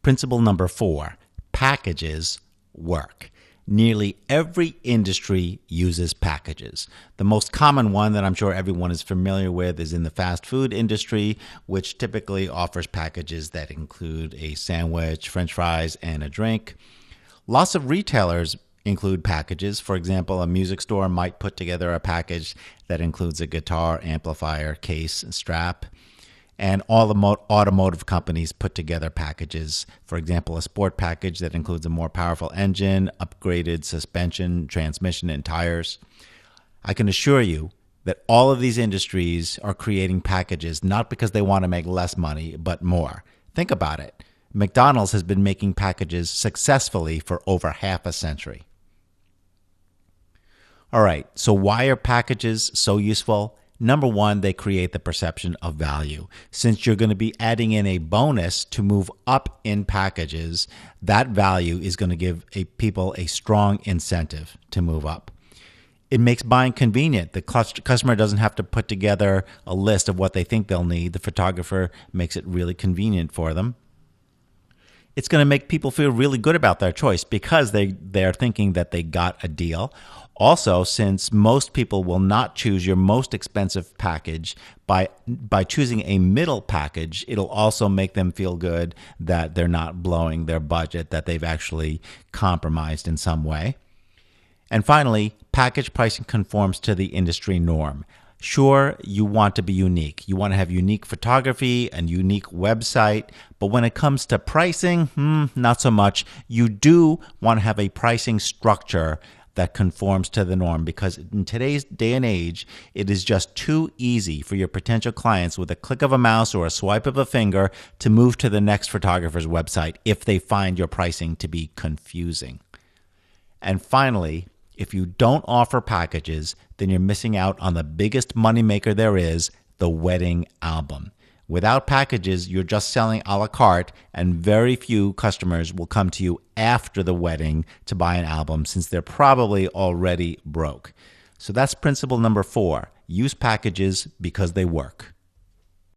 Principle number 4, packages work. Nearly every industry uses packages. The most common one that I'm sure everyone is familiar with is in the fast food industry, which typically offers packages that include a sandwich, french fries, and a drink. Lots of retailers include packages. For example, a music store might put together a package that includes a guitar, amplifier, case, strap. And all the automotive companies put together packages. For example, a sport package that includes a more powerful engine, upgraded suspension, transmission, and tires. I can assure you that all of these industries are creating packages not because they want to make less money, but more. Think about it. McDonald's has been making packages successfully for over half a century. All right, so why are packages so useful? Number one, they create the perception of value. Since you're going to be adding in a bonus to move up in packages, that value is going to give people a strong incentive to move up. It makes buying convenient. The customer doesn't have to put together a list of what they think they'll need. The photographer makes it really convenient for them. It's going to make people feel really good about their choice because they're thinking that they got a deal. Also, since most people will not choose your most expensive package, by choosing a middle package, it'll also make them feel good that they're not blowing their budget, that they've actually compromised in some way. And finally, package pricing conforms to the industry norm. Sure, you want to be unique. You want to have unique photography and unique website, but when it comes to pricing, not so much. You do want to have a pricing structure that conforms to the norm, because in today's day and age, it is just too easy for your potential clients with a click of a mouse or a swipe of a finger to move to the next photographer's website if they find your pricing to be confusing. And finally, if you don't offer packages, then you're missing out on the biggest moneymaker there is, the wedding album. Without packages, you're just selling a la carte, and very few customers will come to you after the wedding to buy an album since they're probably already broke. So that's principle number 4. Use packages because they work.